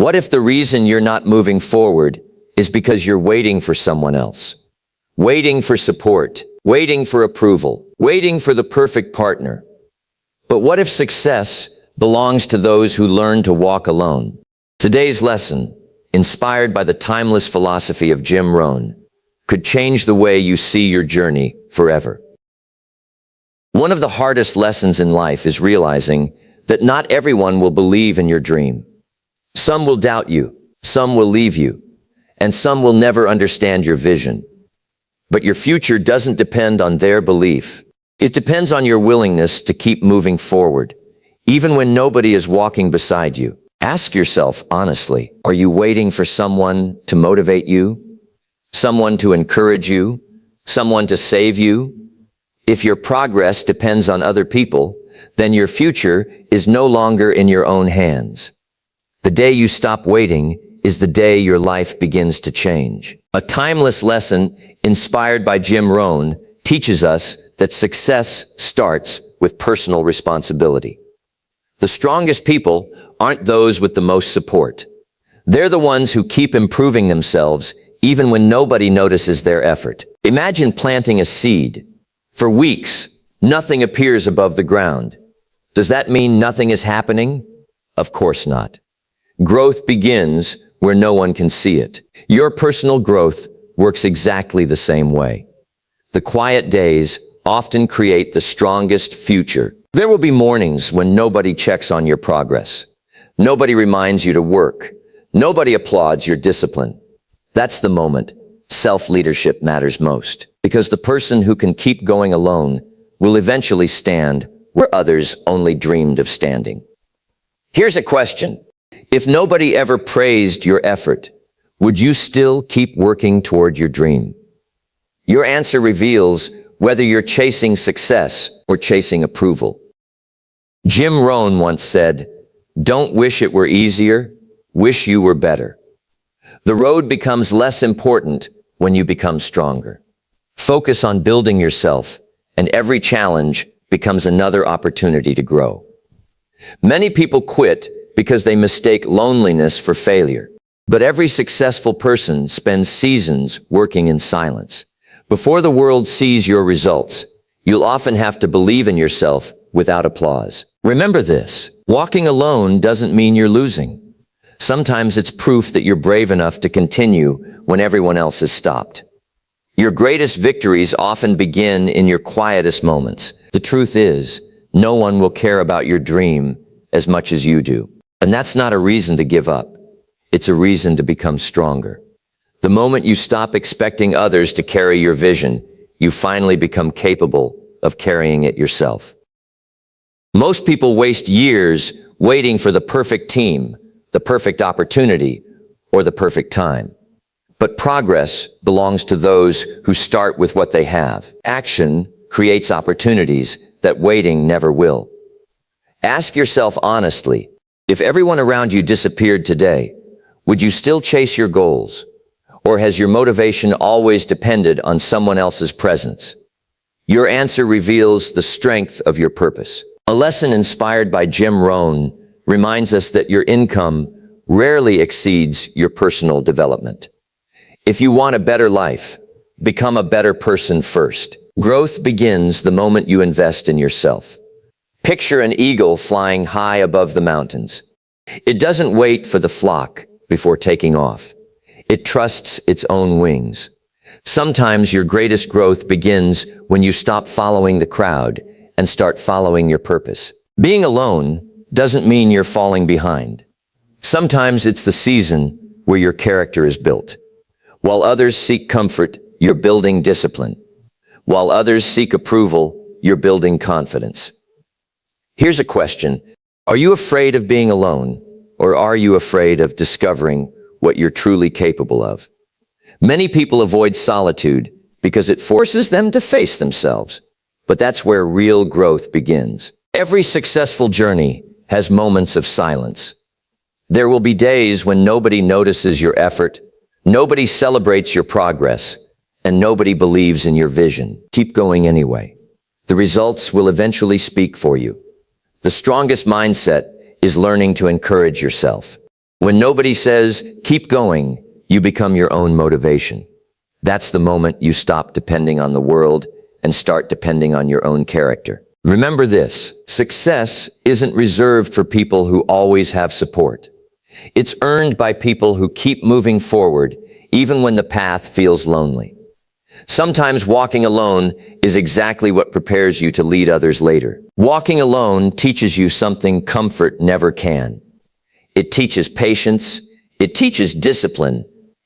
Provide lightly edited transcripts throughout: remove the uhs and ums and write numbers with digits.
What if the reason you're not moving forward is because you're waiting for someone else? Waiting for support, waiting for approval, waiting for the perfect partner. But what if success belongs to those who learn to walk alone? Today's lesson, inspired by the timeless philosophy of Jim Rohn, could change the way you see your journey forever. One of the hardest lessons in life is realizing that not everyone will believe in your dream. Some will doubt you, some will leave you, and some will never understand your vision. But your future doesn't depend on their belief. It depends on your willingness to keep moving forward, even when nobody is walking beside you. Ask yourself honestly, are you waiting for someone to motivate you? Someone to encourage you? Someone to save you? If your progress depends on other people, then your future is no longer in your own hands. The day you stop waiting is the day your life begins to change. A timeless lesson inspired by Jim Rohn teaches us that success starts with personal responsibility. The strongest people aren't those with the most support. They're the ones who keep improving themselves even when nobody notices their effort. Imagine planting a seed. For weeks, nothing appears above the ground. Does that mean nothing is happening? Of course not. Growth begins where no one can see it. Your personal growth works exactly the same way. The quiet days often create the strongest future. There will be mornings when nobody checks on your progress. Nobody reminds you to work. Nobody applauds your discipline. That's the moment self-leadership matters most, because the person who can keep going alone will eventually stand where others only dreamed of standing. Here's a question. If nobody ever praised your effort, would you still keep working toward your dream? Your answer reveals whether you're chasing success or chasing approval. Jim Rohn once said, "Don't wish it were easier, wish you were better." The road becomes less important when you become stronger. Focus on building yourself, and every challenge becomes another opportunity to grow. Many people quit because they mistake loneliness for failure. But every successful person spends seasons working in silence. Before the world sees your results, you'll often have to believe in yourself without applause. Remember this, walking alone doesn't mean you're losing. Sometimes it's proof that you're brave enough to continue when everyone else has stopped. Your greatest victories often begin in your quietest moments. The truth is, no one will care about your dream as much as you do. And that's not a reason to give up. It's a reason to become stronger. The moment you stop expecting others to carry your vision, you finally become capable of carrying it yourself. Most people waste years waiting for the perfect team, the perfect opportunity, or the perfect time. But progress belongs to those who start with what they have. Action creates opportunities that waiting never will. Ask yourself honestly, if everyone around you disappeared today, would you still chase your goals? Or has your motivation always depended on someone else's presence? Your answer reveals the strength of your purpose. A lesson inspired by Jim Rohn reminds us that your income rarely exceeds your personal development. If you want a better life, become a better person first. Growth begins the moment you invest in yourself. Picture an eagle flying high above the mountains. It doesn't wait for the flock before taking off. It trusts its own wings. Sometimes your greatest growth begins when you stop following the crowd and start following your purpose. Being alone doesn't mean you're falling behind. Sometimes it's the season where your character is built. While others seek comfort, you're building discipline. While others seek approval, you're building confidence. Here's a question. Are you afraid of being alone, or are you afraid of discovering what you're truly capable of? Many people avoid solitude because it forces them to face themselves. But that's where real growth begins. Every successful journey has moments of silence. There will be days when nobody notices your effort, nobody celebrates your progress, and nobody believes in your vision. Keep going anyway. The results will eventually speak for you. The strongest mindset is learning to encourage yourself. When nobody says, keep going, you become your own motivation. That's the moment you stop depending on the world and start depending on your own character. Remember this, success isn't reserved for people who always have support. It's earned by people who keep moving forward, even when the path feels lonely. Sometimes walking alone is exactly what prepares you to lead others later. Walking alone teaches you something comfort never can. It teaches patience, it teaches discipline,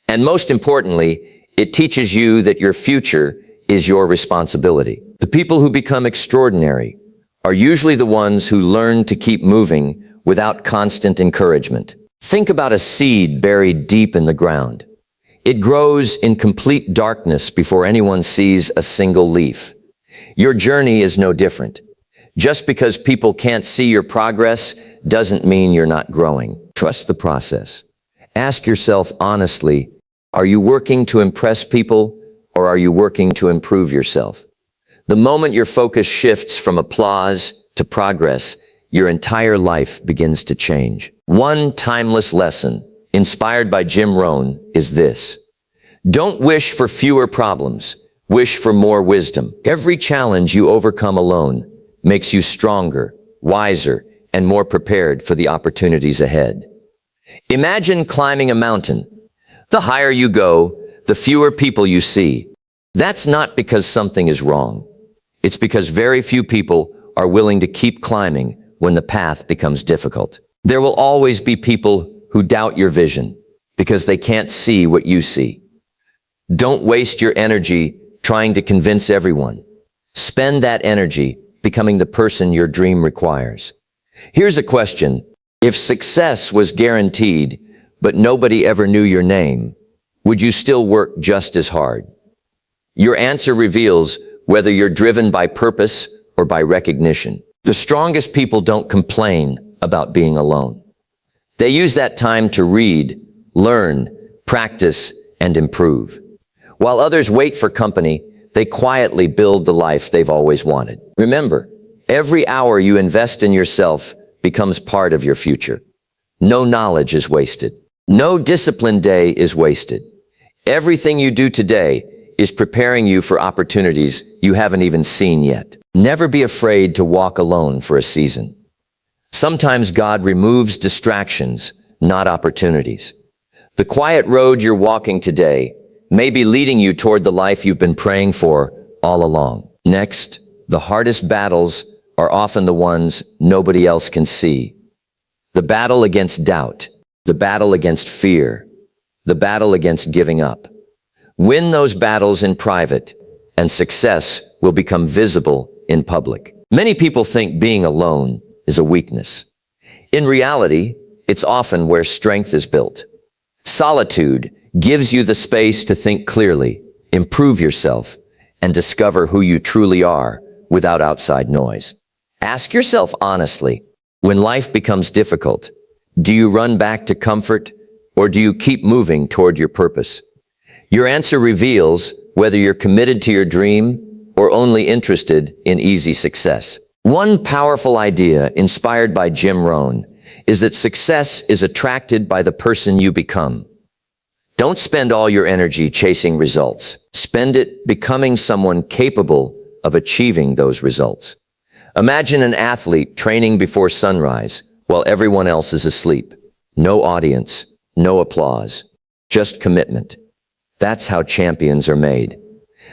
and most importantly, it teaches you that your future is your responsibility. The people who become extraordinary are usually the ones who learn to keep moving without constant encouragement. Think about a seed buried deep in the ground. It grows in complete darkness before anyone sees a single leaf. Your journey is no different. Just because people can't see your progress doesn't mean you're not growing. Trust the process. Ask yourself honestly, are you working to impress people or are you working to improve yourself? The moment your focus shifts from applause to progress, your entire life begins to change. One timeless lesson, inspired by Jim Rohn, is this. Don't wish for fewer problems, wish for more wisdom. Every challenge you overcome alone makes you stronger, wiser, and more prepared for the opportunities ahead. Imagine climbing a mountain. The higher you go, the fewer people you see. That's not because something is wrong. It's because very few people are willing to keep climbing when the path becomes difficult. There will always be people who doubt your vision because they can't see what you see. Don't waste your energy trying to convince everyone. Spend that energy becoming the person your dream requires. Here's a question. If success was guaranteed, but nobody ever knew your name, would you still work just as hard? Your answer reveals whether you're driven by purpose or by recognition. The strongest people don't complain about being alone. They use that time to read, learn, practice, and improve. While others wait for company, they quietly build the life they've always wanted. Remember, every hour you invest in yourself becomes part of your future. No knowledge is wasted. No disciplined day is wasted. Everything you do today is preparing you for opportunities you haven't even seen yet. Never be afraid to walk alone for a season. Sometimes God removes distractions, not opportunities. The quiet road you're walking today may be leading you toward the life you've been praying for all along. Next, the hardest battles are often the ones nobody else can see. The battle against doubt, the battle against fear, the battle against giving up. Win those battles in private, and success will become visible in public. Many people think being alone is a weakness. In reality, it's often where strength is built. Solitude gives you the space to think clearly, improve yourself, and discover who you truly are without outside noise. Ask yourself honestly, when life becomes difficult, do you run back to comfort or do you keep moving toward your purpose? Your answer reveals whether you're committed to your dream or only interested in easy success. One powerful idea inspired by Jim Rohn is that success is attracted by the person you become. Don't spend all your energy chasing results. Spend it becoming someone capable of achieving those results. Imagine an athlete training before sunrise while everyone else is asleep. No audience, no applause, just commitment. That's how champions are made.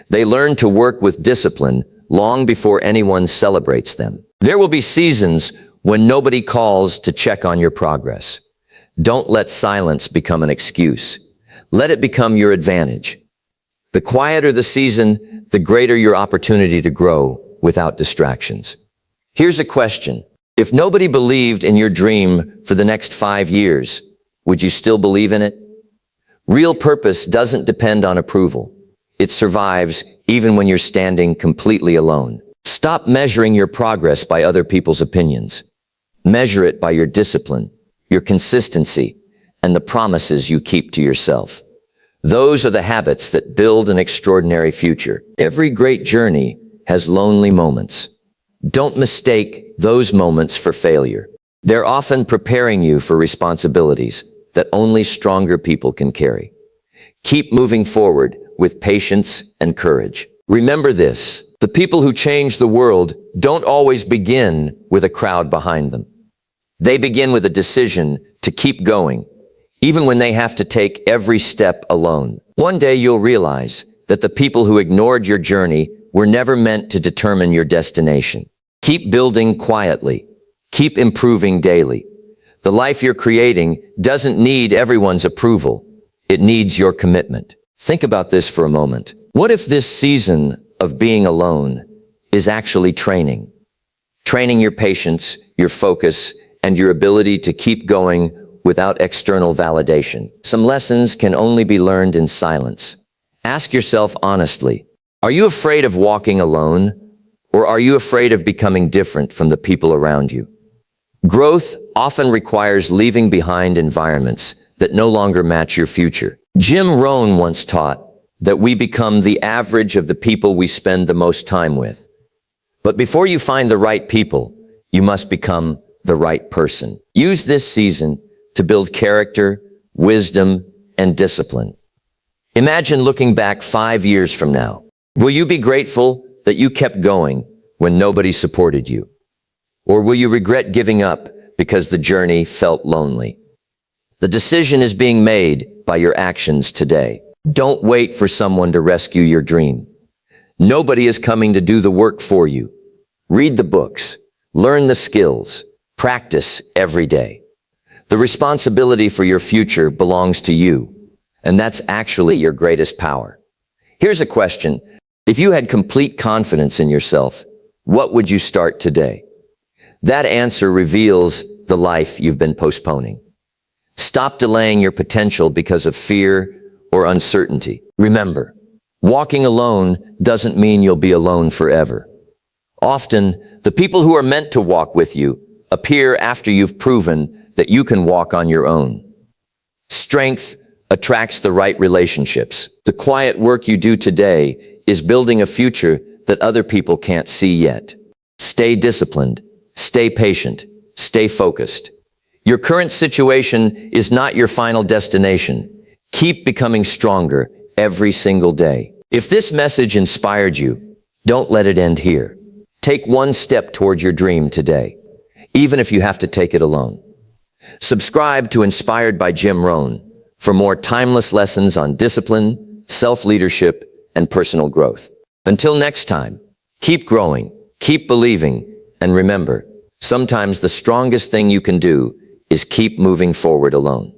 They learn to work with discipline long before anyone celebrates them. There will be seasons when nobody calls to check on your progress. Don't let silence become an excuse. Let it become your advantage. The quieter the season, the greater your opportunity to grow without distractions. Here's a question. If nobody believed in your dream for the next 5 years, would you still believe in it? Real purpose doesn't depend on approval. It survives even when you're standing completely alone. Stop measuring your progress by other people's opinions. Measure it by your discipline, your consistency, and the promises you keep to yourself. Those are the habits that build an extraordinary future. Every great journey has lonely moments. Don't mistake those moments for failure. They're often preparing you for responsibilities, that only stronger people can carry. Keep moving forward with patience and courage. Remember this, the people who change the world don't always begin with a crowd behind them. They begin with a decision to keep going, even when they have to take every step alone. One day you'll realize that the people who ignored your journey were never meant to determine your destination. Keep building quietly. Keep improving daily. The life you're creating doesn't need everyone's approval. It needs your commitment. Think about this for a moment. What if this season of being alone is actually training? Training your patience, your focus, and your ability to keep going without external validation. Some lessons can only be learned in silence. Ask yourself honestly, are you afraid of walking alone, or are you afraid of becoming different from the people around you? Growth often requires leaving behind environments that no longer match your future. Jim Rohn once taught that we become the average of the people we spend the most time with. But before you find the right people, you must become the right person. Use this season to build character, wisdom, and discipline. Imagine looking back 5 years from now. Will you be grateful that you kept going when nobody supported you? Or will you regret giving up because the journey felt lonely? The decision is being made by your actions today. Don't wait for someone to rescue your dream. Nobody is coming to do the work for you. Read the books, learn the skills, practice every day. The responsibility for your future belongs to you, and that's actually your greatest power. Here's a question. If you had complete confidence in yourself, what would you start today? That answer reveals the life you've been postponing. Stop delaying your potential because of fear or uncertainty. Remember, walking alone doesn't mean you'll be alone forever. Often, the people who are meant to walk with you appear after you've proven that you can walk on your own. Strength attracts the right relationships. The quiet work you do today is building a future that other people can't see yet. Stay disciplined, stay patient, stay focused. Your current situation is not your final destination. Keep becoming stronger every single day. If this message inspired you, don't let it end here. Take one step toward your dream today, even if you have to take it alone. Subscribe to Inspired by Jim Rohn for more timeless lessons on discipline, self-leadership, and personal growth. Until next time, keep growing, keep believing, and remember, sometimes the strongest thing you can do is keep moving forward alone.